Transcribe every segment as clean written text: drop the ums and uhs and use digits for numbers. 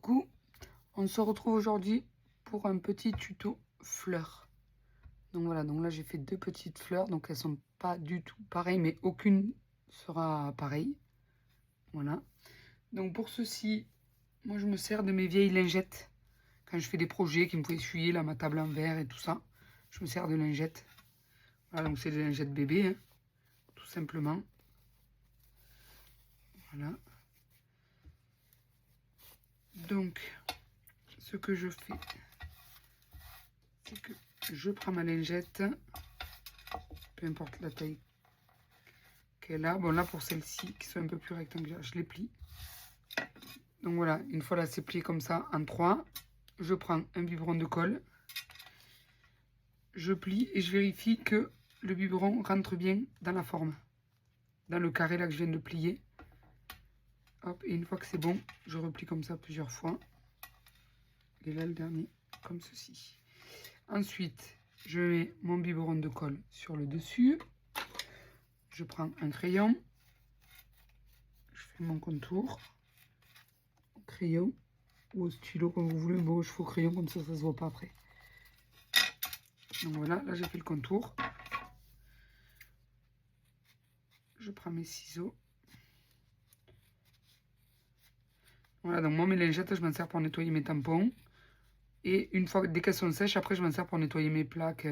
Coucou, on se retrouve aujourd'hui pour un petit tuto fleurs. Donc voilà, donc là j'ai fait 2 petites fleurs, donc elles sont pas du tout pareilles, mais aucune sera pareille. Voilà. Donc pour ceci, moi je me sers de mes vieilles lingettes. Quand je fais des projets qui me font essuyer là, ma table en verre et tout ça, je me sers de lingettes. Voilà, donc c'est des lingettes bébés, hein, tout simplement. Voilà. Donc, ce que je fais, c'est que je prends ma lingette, peu importe la taille qu'elle a. Bon, là, pour celle-ci, qui sont un peu plus rectangulaires, je les plie. Donc voilà, une fois là, c'est plié comme ça, en 3, je prends un biberon de colle, je plie et je vérifie que le biberon rentre bien dans la forme, dans le carré là que je viens de plier. Hop, et une fois que c'est bon, je replie comme ça plusieurs fois. Et là, le dernier, comme ceci. Ensuite, je mets mon biberon de colle sur le dessus. Je prends un crayon. Je fais mon contour. Au crayon ou au stylo, comme vous voulez. Bon, je fais au crayon, comme ça, ça se voit pas après. Donc voilà, là, j'ai fait le contour. Je prends mes ciseaux. Voilà, donc moi, mes lingettes, je m'en sers pour nettoyer mes tampons. Et une fois, dès qu'elles sont sèches, après, je m'en sers pour nettoyer mes plaques.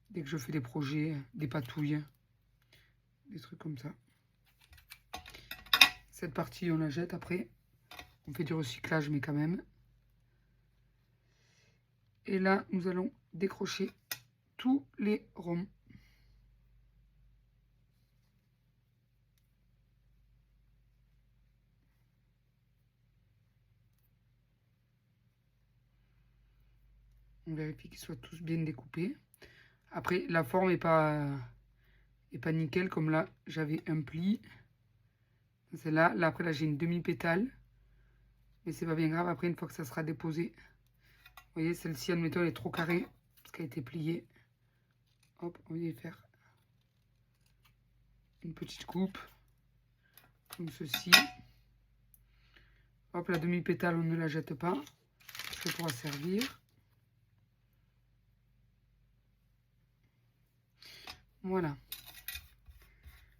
Dès que je fais des projets, des patouilles, des trucs comme ça. Cette partie, on la jette après. On fait du recyclage, mais quand même. Et là, nous allons décrocher tous les ronds. On vérifie qu'ils soient tous bien découpés. Après, la forme n'est pas nickel, comme là, j'avais un pli. C'est là. Là, après, là, j'ai une demi-pétale. Mais c'est pas bien grave. Après, une fois que ça sera déposé, vous voyez, celle-ci, admettons, elle est trop carrée parce qu'elle a été pliée. Hop, on va y faire une petite coupe, comme ceci. Hop, la demi-pétale, on ne la jette pas. Ça pourra servir. Voilà.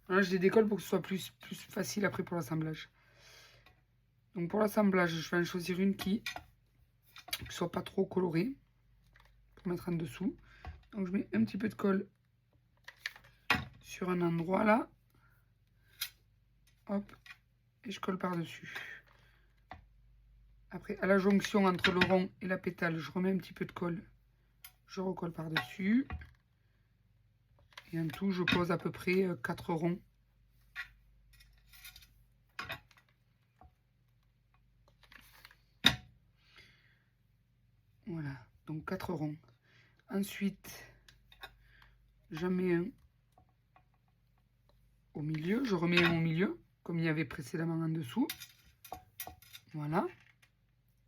Là, je les décolle pour que ce soit plus facile après pour l'assemblage. Donc pour l'assemblage, je vais en choisir une qui ne soit pas trop colorée pour mettre en dessous. Donc je mets un petit peu de colle sur un endroit là. Hop. Et je colle par-dessus. Après, à la jonction entre le rond et la pétale, je remets un petit peu de colle. Je recolle par-dessus. Et en tout, je pose à peu près 4 ronds. Voilà, donc 4 ronds. Ensuite, j'en mets un au milieu. Je remets un au milieu, comme il y avait précédemment en dessous. Voilà.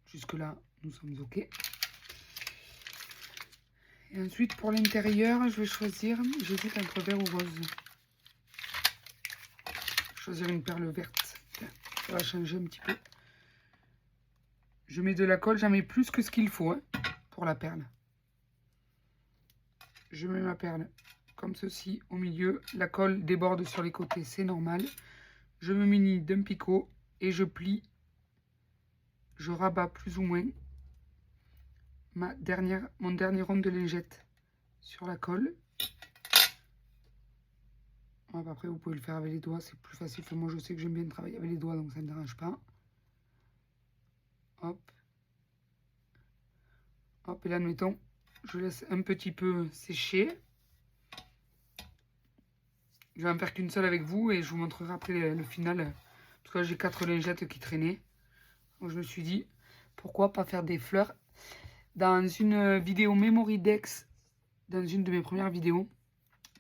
Jusque-là, nous sommes OK. Et ensuite, pour l'intérieur, je vais choisir, j'hésite entre vert ou rose. Choisir une perle verte. Ça va changer un petit peu. Je mets de la colle, j'en mets plus que ce qu'il faut hein, pour la perle. Je mets ma perle comme ceci au milieu. La colle déborde sur les côtés, c'est normal. Je me munis d'un picot et je plie. Je rabats plus ou moins mon dernier rond de lingette sur la colle. Après, vous pouvez le faire avec les doigts, c'est plus facile. Enfin, moi, je sais que j'aime bien travailler avec les doigts, donc ça ne me dérange pas. Hop. Hop, et là, admettons, je laisse un petit peu sécher. Je vais en faire qu'une seule avec vous et je vous montrerai après le final. Parce que là, j'ai 4 lingettes qui traînaient. Donc, je me suis dit, pourquoi pas faire des fleurs. Dans une vidéo Memory Dex, dans une de mes premières vidéos,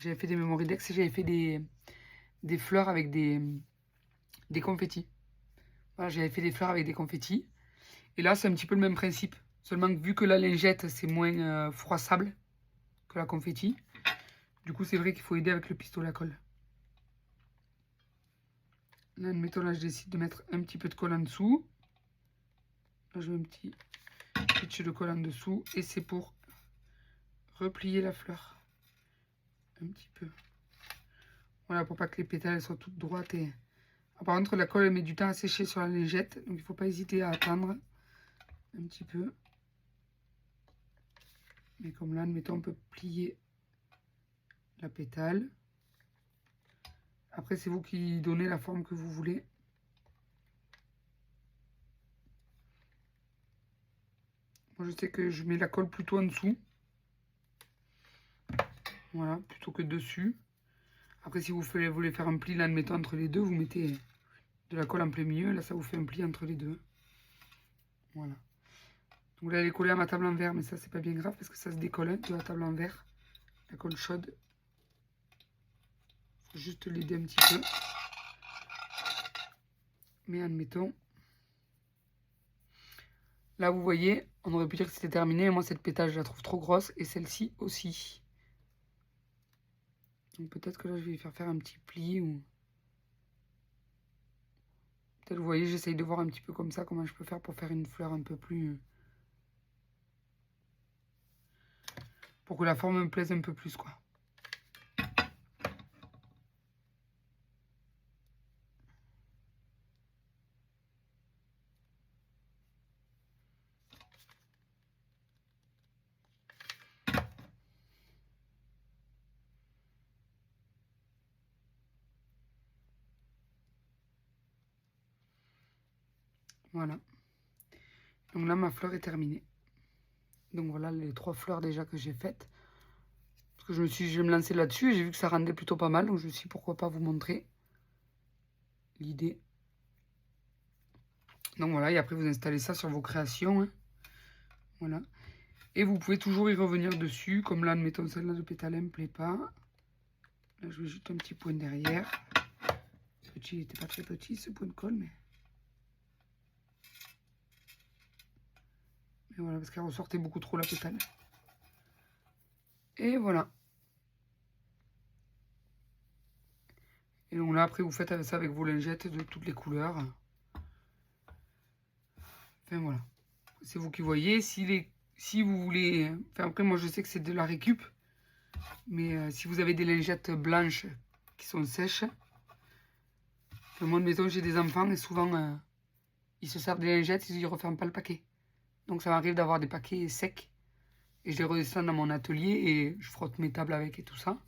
j'avais fait des Memory Dex et j'avais fait des fleurs avec des confettis. Voilà, j'avais fait des fleurs avec des confettis. Et là, c'est un petit peu le même principe. Seulement que vu que la lingette, c'est moins froissable que la confetti. Du coup, c'est vrai qu'il faut aider avec le pistolet à colle. Là, admettons, là, je décide de mettre un petit peu de colle en dessous. Là, je mets un petit pitch de colle en dessous. Et c'est pour replier la fleur. Un petit peu. Voilà, pour pas que les pétales soient toutes droites. Et... Ah, par contre, la colle elle met du temps à sécher sur la lingette. Donc, il ne faut pas hésiter à attendre un petit peu. Mais comme là, admettons, on peut plier la pétale. Après, c'est vous qui donnez la forme que vous voulez. Moi, je sais que je mets la colle plutôt en dessous. Voilà, plutôt que dessus. Après, si vous voulez faire un pli, là, admettons, entre les deux, vous mettez de la colle en plein milieu. Là, ça vous fait un pli entre les deux. Voilà. Donc là, elle est collée à ma table en verre, mais ça, c'est pas bien grave parce que ça se décolle de la table en verre. La colle chaude. Faut juste l'aider un petit peu. Mais admettons. Là, vous voyez, on aurait pu dire que c'était terminé. Moi, cette pétale, je la trouve trop grosse. Et celle-ci aussi. Donc peut-être que là, je vais faire un petit pli. Ou... peut-être, vous voyez, j'essaye de voir un petit peu comme ça, comment je peux faire pour faire une fleur un peu plus... pour que la forme me plaise un peu plus, quoi. Voilà. Donc là, ma fleur est terminée. Donc voilà les 3 fleurs déjà que j'ai faites. Parce que je me suis dit, je vais me lancer là-dessus. Et j'ai vu que ça rendait plutôt pas mal. Donc je me suis dit, pourquoi pas vous montrer l'idée. Donc voilà, et après vous installez ça sur vos créations. Hein. Voilà. Et vous pouvez toujours y revenir dessus. Comme là, admettons, celle-là de pétale ne me plaît pas. Là, je vais juste un petit point derrière. Petit, il n'était pas très petit ce point de colle, mais... voilà, parce qu'elle ressortait beaucoup trop la pétale. Et voilà. Et donc là, après, vous faites ça avec vos lingettes de toutes les couleurs. Enfin, voilà. C'est vous qui voyez. Si vous voulez... enfin, après, moi, je sais que c'est de la récup. Mais si vous avez des lingettes blanches qui sont sèches... enfin, moi, de maison, j'ai des enfants et souvent, ils se servent des lingettes, ils ne referment pas le paquet. Donc, ça m'arrive d'avoir des paquets secs. Et je les redescends dans mon atelier et je frotte mes tables avec et tout ça.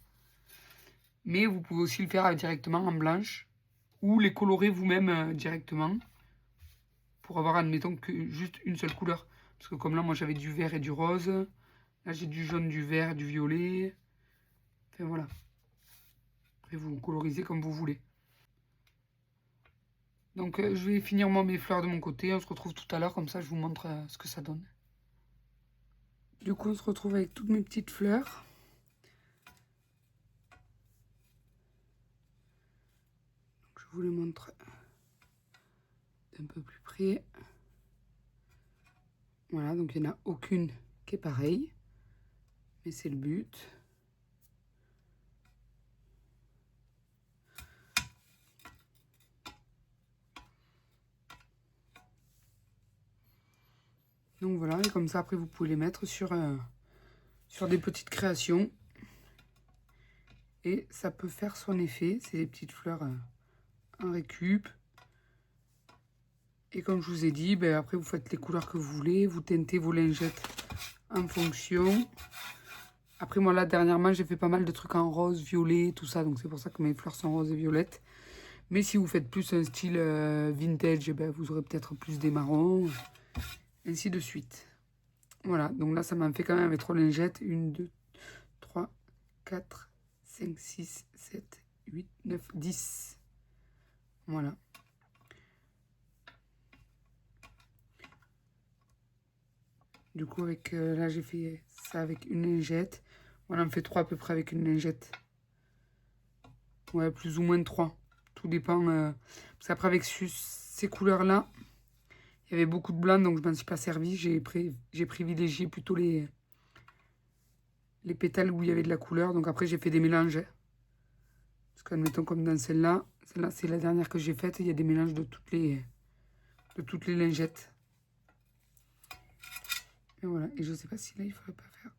Mais vous pouvez aussi le faire directement en blanche ou les colorer vous-même directement pour avoir, admettons, que juste une seule couleur. Parce que comme là, moi, j'avais du vert et du rose. Là, j'ai du jaune, du vert, du violet. Enfin, voilà. Après, vous colorisez comme vous voulez. Donc, je vais finir moi mes fleurs de mon côté. On se retrouve tout à l'heure, comme ça, je vous montre ce que ça donne. Du coup, on se retrouve avec toutes mes petites fleurs. Donc, je vous les montre d'un peu plus près. Voilà, donc il n'y en a aucune qui est pareille. Mais c'est le but. Donc voilà, et comme ça, après, vous pouvez les mettre sur des petites créations. Et ça peut faire son effet. C'est des petites fleurs en récup. Et comme je vous ai dit, ben, après, vous faites les couleurs que vous voulez. Vous teintez vos lingettes en fonction. Après, moi, là, dernièrement, j'ai fait pas mal de trucs en rose, violet, tout ça. Donc, c'est pour ça que mes fleurs sont roses et violettes. Mais si vous faites plus un style vintage, eh ben, vous aurez peut-être plus des marrons. Ainsi de suite. Voilà, donc là, ça m'en fait quand même avec 3 lingettes. 1, 2, 3, 4, 5, 6, 7, 8, 9, 10. Voilà. Du coup, avec là, j'ai fait ça avec une lingette. Voilà, on en fait 3 à peu près avec une lingette. Ouais, plus ou moins 3. Tout dépend. Parce qu'après, avec ces couleurs-là, il y avait beaucoup de blanc, donc je ne m'en suis pas servi. J'ai privilégié plutôt les pétales où il y avait de la couleur. Donc après, j'ai fait des mélanges. Parce qu'admettons, comme dans celle-là, c'est la dernière que j'ai faite. Il y a des mélanges de toutes les lingettes. Et voilà, et je sais pas si là il faudrait pas faire.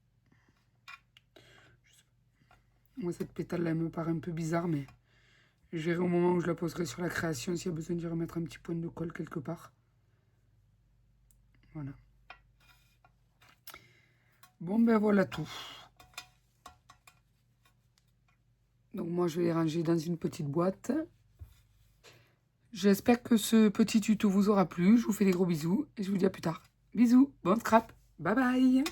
Moi cette pétale là elle me paraît un peu bizarre, mais je verrai au moment où je la poserai sur la création s'il y a besoin d'y remettre un petit point de colle quelque part. Voilà. Bon ben voilà tout. Donc moi je vais les ranger dans une petite boîte. J'espère que ce petit tuto vous aura plu. Je vous fais des gros bisous et je vous dis à plus tard. Bisous, bon scrap, bye bye.